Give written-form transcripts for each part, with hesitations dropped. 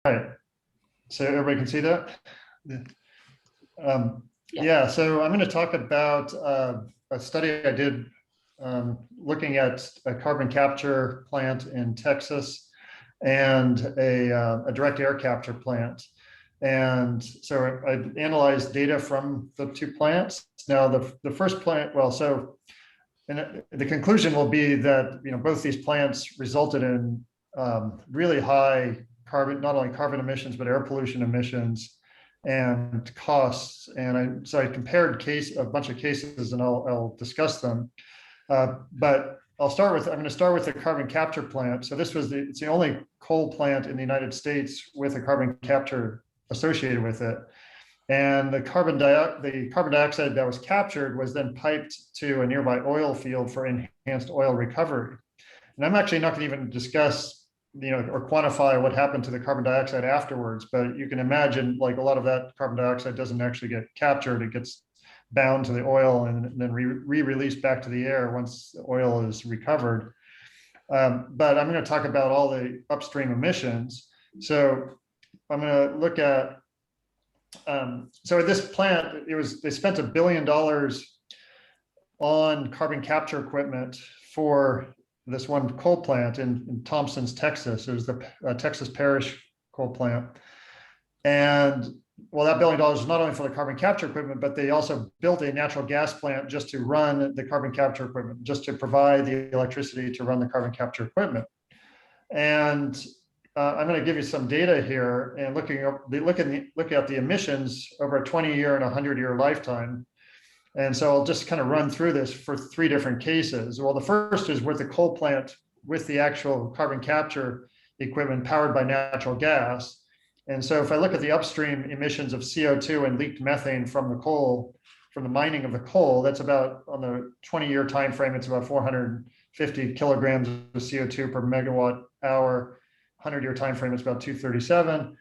right. So everybody can see that? Yeah, so I'm going to talk about a study I did looking at a carbon capture plant in Texas and a direct air capture plant. And so I analyzed data from the two plants. Now, the first plant, well, so and the conclusion will be that both these plants resulted in really high carbon, not only carbon emissions, but air pollution emissions and costs. And so I compared a bunch of cases, and I'll discuss them. But I'm going to start with the carbon capture plant. So it's the only coal plant in the United States with a carbon capture associated with it. And the carbon dioxide that was captured was then piped to a nearby oil field for enhanced oil recovery. And I'm actually not going to even discuss, or quantify what happened to the carbon dioxide afterwards, but you can imagine like a lot of that carbon dioxide doesn't actually get captured. It gets bound to the oil and then re-released back to the air once the oil is recovered. But I'm going to talk about all the upstream emissions. So I'm going to look at so at this plant, they spent $1 billion on carbon capture equipment for this one coal plant in Thompson's, Texas. It was the Texas Parish coal plant. And well, that $1 billion was not only for the carbon capture equipment, but they also built a natural gas plant just to run the carbon capture equipment, just to provide the electricity to run the carbon capture equipment. And I'm going to give you some data here and looking at the emissions over a 20-year and 100-year lifetime. And so I'll just kind of run through this for 3 different cases. Well, the first is with the coal plant with the actual carbon capture equipment powered by natural gas. And so if I look at the upstream emissions of CO2 and leaked methane from the mining of the coal, that's about, on the 20-year time frame, it's about 450 kilograms of CO2 per megawatt hour. 100-year time frame, it's about 237.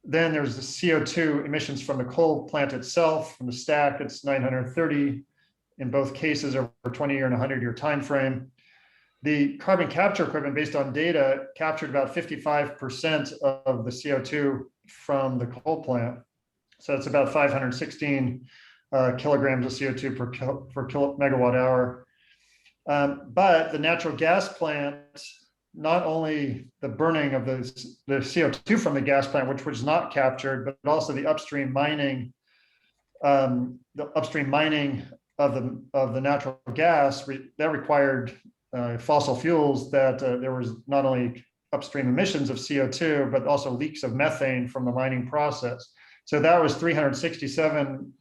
Then there's the CO2 emissions from the coal plant itself. From the SDACCS, it's 930 in both cases over a 20-year and 100-year time frame. The carbon capture equipment, based on data, captured about 55% of the CO2 from the coal plant. So it's about 516 kilograms of CO2 per megawatt hour. But the natural gas plant, not only the burning of the CO2 from the gas plant, which was not captured, but also the upstream mining of the natural gas that required fossil fuels. That there was not only upstream emissions of CO2, but also leaks of methane from the mining process. So that was 367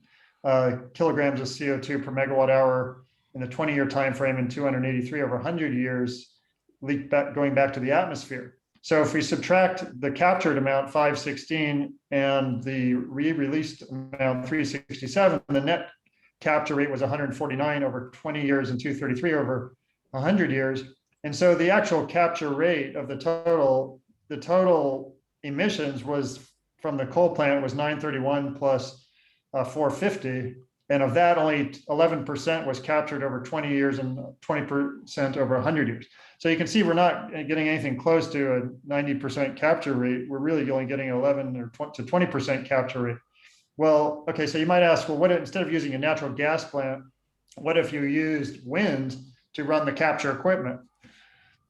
kilograms of CO2 per megawatt hour in the 20-year time frame, and 283 over 100 years. Leak going back to the atmosphere. So if we subtract the captured amount 516 and the re-released amount 367, the net capture rate was 149 over 20 years and 233 over 100 years. And so the actual capture rate of the total emissions was from the coal plant was 931 plus 450. And of that, only 11% was captured over 20 years and 20% over 100 years. So you can see we're not getting anything close to a 90% capture rate. We're really only getting 11 or to 20% capture rate. Well, okay, so you might ask, well, what instead of using a natural gas plant, what if you used wind to run the capture equipment?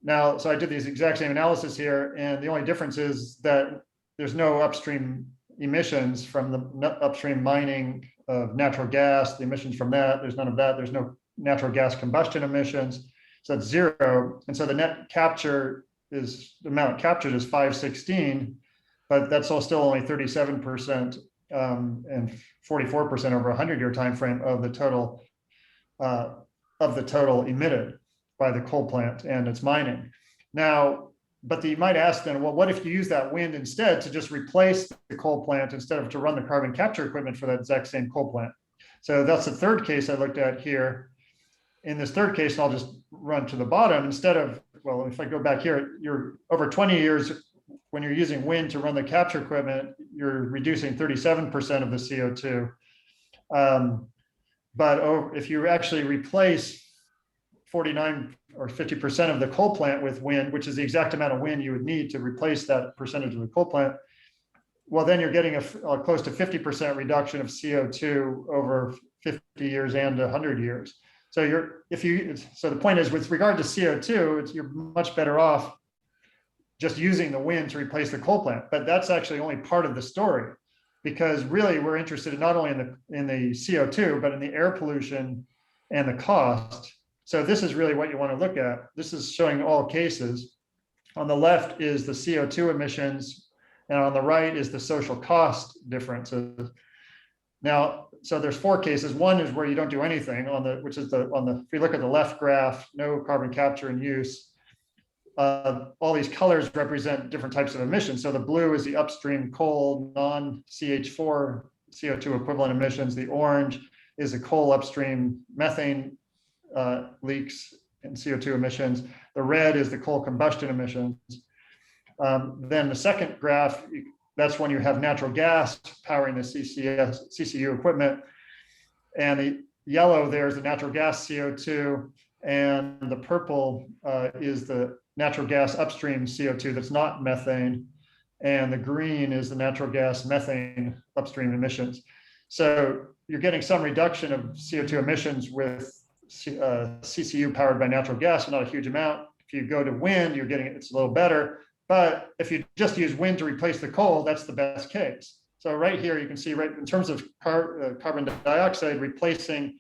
Now, so I did these exact same analysis here, and the only difference is that there's no upstream emissions from the upstream mining of natural gas, the emissions from that, there's none of that. There's no natural gas combustion emissions. So that's 0. And so the net capture is, the amount captured is 516, but that's all still only 37% and 44% over a 100-year time frame of the total emitted by the coal plant and its mining. Now, but you might ask then, well, what if you use that wind instead to just replace the coal plant instead of to run the carbon capture equipment for that exact same coal plant? So that's the third case I looked at here. In this third case, I'll just run to the bottom. Instead of, well, if I go back here, you're over 20 years, when you're using wind to run the capture equipment, you're reducing 37% of the CO2. But if you actually replace 49 or 50% of the coal plant with wind, which is the exact amount of wind you would need to replace that percentage of the coal plant, well, then you're getting a close to 50% reduction of CO2 over 50 years and 100 years. So so the point is, with regard to CO2, you're much better off just using the wind to replace the coal plant. But that's actually only part of the story, because really we're interested in not only in the CO2, but in the air pollution and the cost. So this is really what you want to look at. This is showing all cases. On the left is the CO2 emissions, and on the right is the social cost differences. Now, so there's 4 cases. One is where you don't do anything if you look at the left graph, no carbon capture in use. All these colors represent different types of emissions. So the blue is the upstream coal, non-CH4 CO2 equivalent emissions. The orange is the coal upstream methane leaks and CO2 emissions. The red is the coal combustion emissions. Then the second graph, that's when you have natural gas powering the CCU equipment. And the yellow there is the natural gas CO2, and the purple is the natural gas upstream CO2 that's not methane, and the green is the natural gas methane upstream emissions. So you're getting some reduction of CO2 emissions with CCU powered by natural gas, but not a huge amount. If you go to wind, it's a little better. But if you just use wind to replace the coal, that's the best case. So right here, you can see right in terms of carbon dioxide, replacing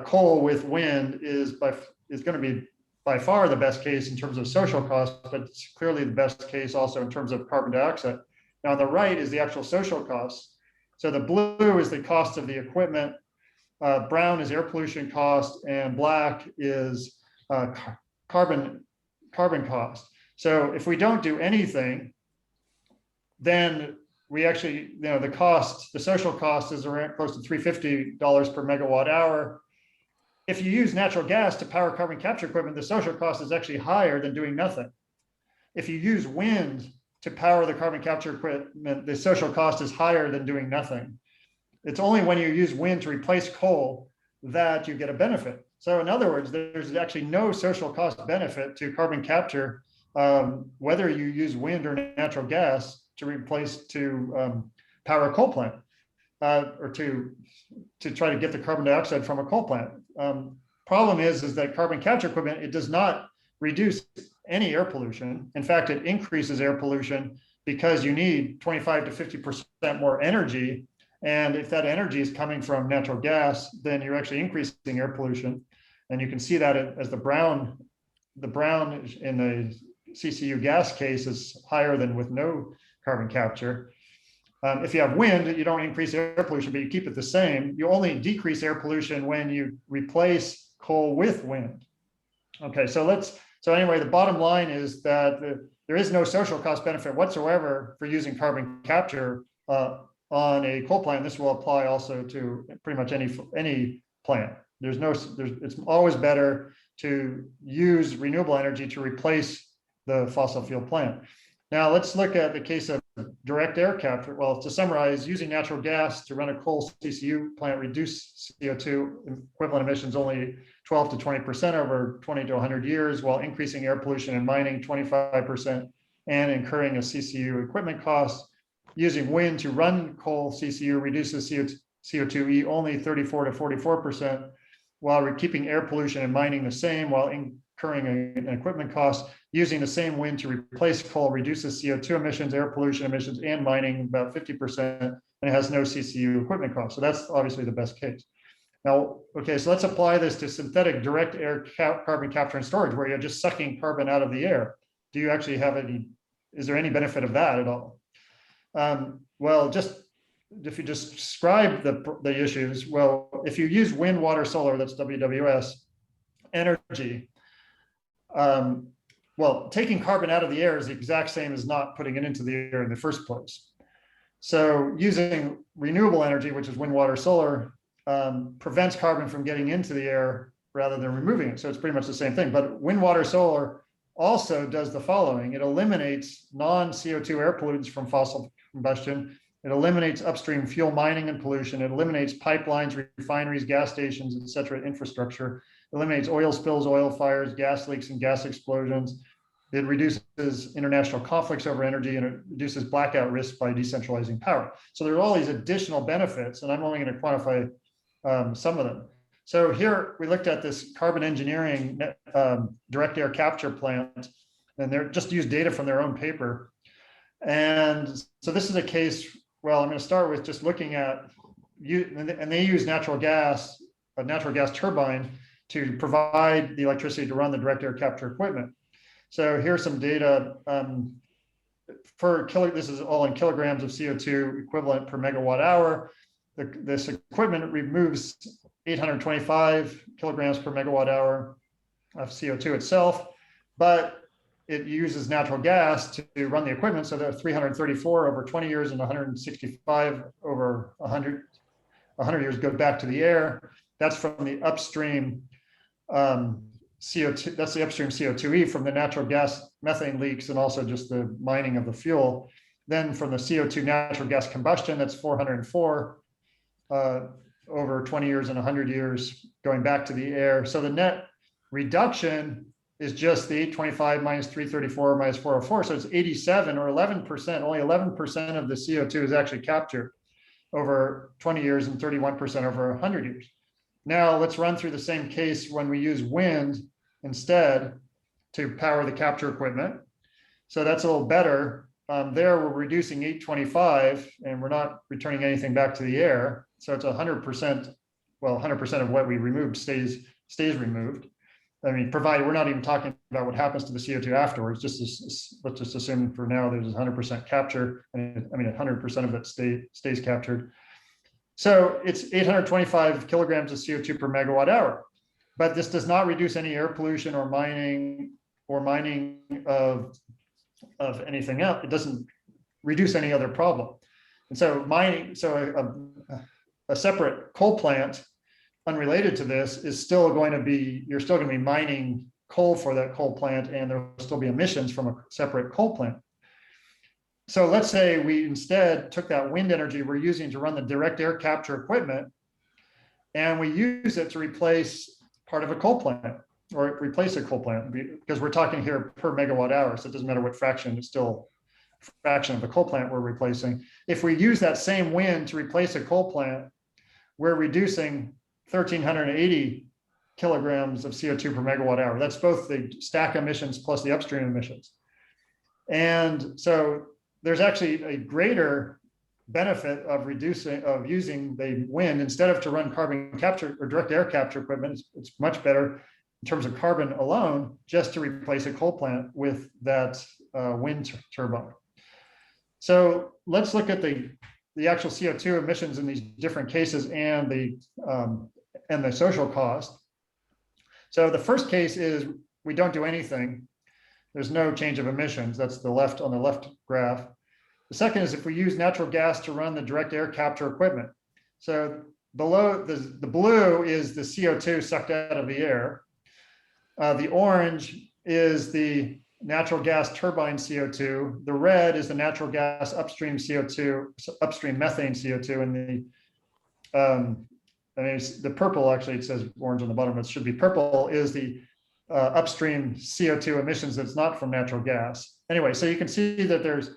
coal with wind is going to be by far the best case in terms of social cost, but it's clearly the best case also in terms of carbon dioxide. Now on the right is the actual social costs. So the blue is the cost of the equipment, brown is air pollution cost, and black is carbon cost. So if we don't do anything, then we actually, the social cost is around close to $350 per megawatt hour. If you use natural gas to power carbon capture equipment, the social cost is actually higher than doing nothing. If you use wind to power the carbon capture equipment, the social cost is higher than doing nothing. It's only when you use wind to replace coal that you get a benefit. So in other words, there's actually no social cost benefit to carbon capture, whether you use wind or natural gas to power a coal plant, or to try to get the carbon dioxide from a coal plant. Problem is that carbon capture equipment, it does not reduce any air pollution. In fact, it increases air pollution because you need 25 to 50% more energy. And if that energy is coming from natural gas, then you're actually increasing air pollution. And you can see that as the brown in the CCU gas case is higher than with no carbon capture. If you have wind, you don't increase air pollution, but you keep it the same. You only decrease air pollution when you replace coal with wind. Okay, so anyway, the bottom line is that there is no social cost benefit whatsoever for using carbon capture on a coal plant. This will apply also to pretty much any plant. It's always better to use renewable energy to replace the fossil fuel plant. Now let's look at the case of direct air capture. Well, to summarize, using natural gas to run a coal CCU plant reduce CO2 equivalent emissions only 12 to 20% over 20 to 100 years, while increasing air pollution and mining 25% and incurring a CCU equipment cost. Using wind to run coal CCU reduces CO2e only 34 to 44%, while we're keeping air pollution and mining the same, while incurring an equipment cost. Using the same wind to replace coal reduces CO2 emissions, air pollution emissions, and mining about 50%, and it has no CCU equipment cost. So that's obviously the best case. Now, okay, so let's apply this to synthetic direct air carbon capture and storage, where you're just sucking carbon out of the air. Do you actually have is there any benefit of that at all? Well, if you just describe the issues, well, if you use wind, water, solar, that's WWS energy, well, taking carbon out of the air is the exact same as not putting it into the air in the first place. So using renewable energy, which is wind, water, solar, prevents carbon from getting into the air rather than removing it. So it's pretty much the same thing. But wind, water, solar also does the following. It eliminates non-CO2 air pollutants from fossil combustion. It eliminates upstream fuel mining and pollution. It eliminates pipelines, refineries, gas stations, et cetera, infrastructure. It eliminates oil spills, oil fires, gas leaks, and gas explosions. it reduces international conflicts over energy, and it reduces blackout risk by decentralizing power. So there are all these additional benefits, and I'm only going to quantify some of them. So here we looked at this carbon engineering direct air capture plant, and they're just used data from their own paper. And so this is a case, well, I'm going to start with just looking at, and they use natural gas, a natural gas turbine to provide the electricity to run the direct air capture equipment. So here's some data this is all in kilograms of CO2 equivalent per megawatt hour. This equipment removes 825 kilograms per megawatt hour of CO2 itself, but it uses natural gas to run the equipment. So there's 334 over 20 years and 165 over 100 years go back to the air. That's from the upstream CO2, that's the upstream CO2e from the natural gas methane leaks and also just the mining of the fuel. Then from the CO2 natural gas combustion, that's 404 over 20 years and 100 years going back to the air. So the net reduction is just the 825 minus 334 minus 404. So it's 87 or 11%, only 11% of the CO2 is actually captured over 20 years and 31% over 100 years. Now let's run through the same case when we use wind instead to power the capture equipment. So that's a little better. There we're reducing 825 and we're not returning anything back to the air. So it's 100%, well, 100% of what we removed stays removed. I mean, provided we're not even talking about what happens to the CO2 afterwards, let's just assume for now there's 100% capture. And I mean, 100% of it stays captured. So it's 825 kilograms of CO2 per megawatt hour, but this does not reduce any air pollution or mining of anything else. It doesn't reduce any other problem. And so a separate coal plant unrelated to this is still going to be, you're still going to be mining coal for that coal plant, and there will still be emissions from a separate coal plant. So let's say we instead took that wind energy we're using to run the direct air capture equipment, and we use it to replace part of a coal plant or replace a coal plant, because we're talking here per megawatt hour. So it doesn't matter what fraction, it's still a fraction of the coal plant we're replacing. If we use that same wind to replace a coal plant, we're reducing 1,380 kilograms of CO2 per megawatt hour. That's both the stack emissions plus the upstream emissions. And so there's actually a greater benefit of using the wind instead of to run carbon capture or direct air capture equipment. It's much better in terms of carbon alone, just to replace a coal plant with that wind turbine. So let's look at the actual CO2 emissions in these different cases and the social cost. So the first case is we don't do anything. There's no change of emissions. That's on the left graph. The second is if we use natural gas to run the direct air capture equipment. So below the blue is the CO2 sucked out of the air. The orange is the natural gas turbine CO2. The red is the natural gas upstream CO2, upstream methane CO2, and the purple, actually it says orange on the bottom, it should be purple, is the upstream CO2 emissions that's not from natural gas. Anyway, so you can see that there's,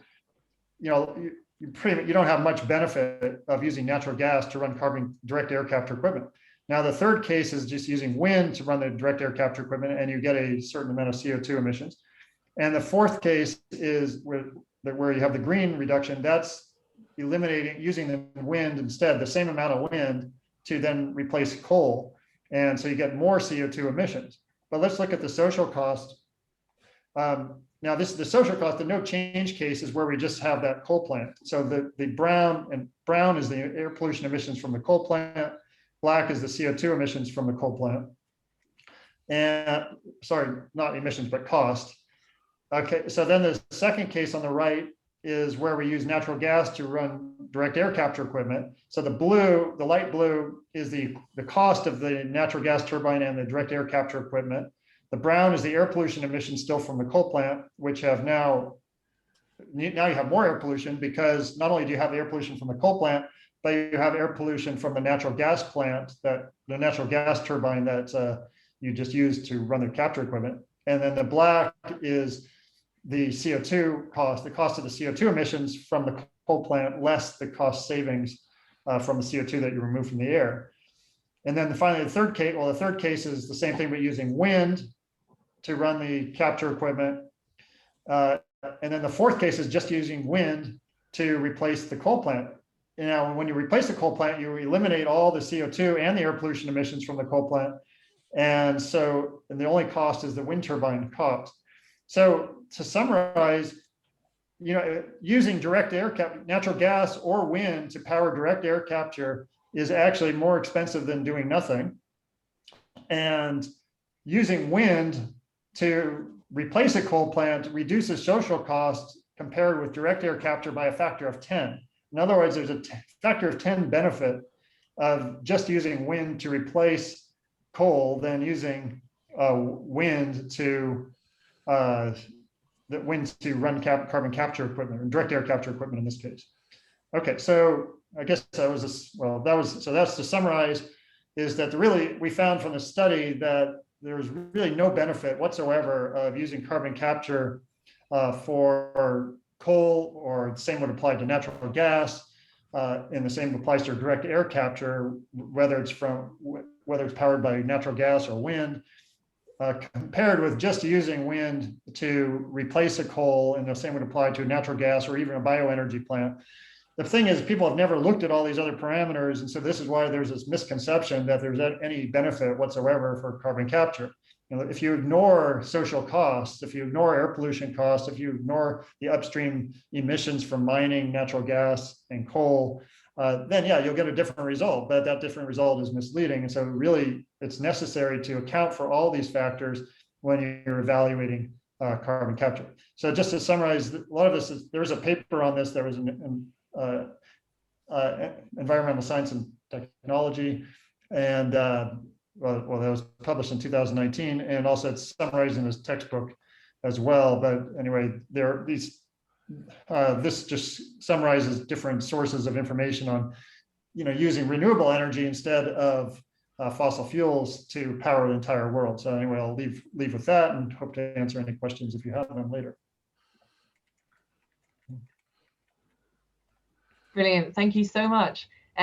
you don't have much benefit of using natural gas to run carbon direct air capture equipment. Now, the third case is just using wind to run the direct air capture equipment, and you get a certain amount of CO2 emissions. And the fourth case is where you have the green reduction. That's using the wind instead, the same amount of wind to then replace coal. And so you get more CO2 emissions. But let's look at the social cost. Now, this is the social cost. The no change case is where we just have that coal plant. So the brown is the air pollution emissions from the coal plant. Black is the CO2 emissions from the coal plant. And sorry, not emissions, but cost. Okay, so then the second case on the right is where we use natural gas to run direct air capture equipment. So the light blue is the cost of the natural gas turbine and the direct air capture equipment. The brown is the air pollution emissions still from the coal plant, which have now you have more air pollution, because not only do you have the air pollution from the coal plant, but you have air pollution from the natural gas plant, the natural gas turbine that you just used to run the capture equipment. And then the black is the CO2 cost, the cost of the CO2 emissions from the coal plant, less the cost savings from the CO2 that you remove from the air. And then finally, the third case, well, the third case is the same thing, but using wind to run the capture equipment. And then the fourth case is just using wind to replace the coal plant. You know, when you replace the coal plant, you eliminate all the CO2 and the air pollution emissions from the coal plant. And so, and the only cost is the wind turbine cost. So to summarize, you know, using direct air capture, natural gas or wind to power direct air capture is actually more expensive than doing nothing. And using wind to replace a coal plant reduces social costs compared with direct air capture by a factor of 10. In other words, there's a factor of 10 benefit of just using wind to replace coal than using wind to run carbon capture equipment, or direct air capture equipment in this case. Okay, so I guess that was this, well, that was, so that's to summarize, is that we found from the study that there's really no benefit whatsoever of using carbon capture for coal, or the same would apply to natural gas, and the same applies to direct air capture, whether it's powered by natural gas or wind, compared with just using wind to replace a coal, and the same would apply to natural gas or even a bioenergy plant. The thing is, people have never looked at all these other parameters, and so this is why there's this misconception that there's any benefit whatsoever for carbon capture. You know, if you ignore social costs, if you ignore air pollution costs, if you ignore the upstream emissions from mining, natural gas, and coal, then yeah, you'll get a different result, but that different result is misleading. And so really, it's necessary to account for all these factors when you're evaluating carbon capture. So just to summarize, a lot of this is, there's a paper on this. There was an environmental science and technology, and well, that was published in 2019, and also it's summarized in this textbook as well. But anyway, there are these. This just summarizes different sources of information on, you know, using renewable energy instead of fossil fuels to power the entire world. So anyway, I'll leave with that, and hope to answer any questions if you have them later. Brilliant, thank you so much.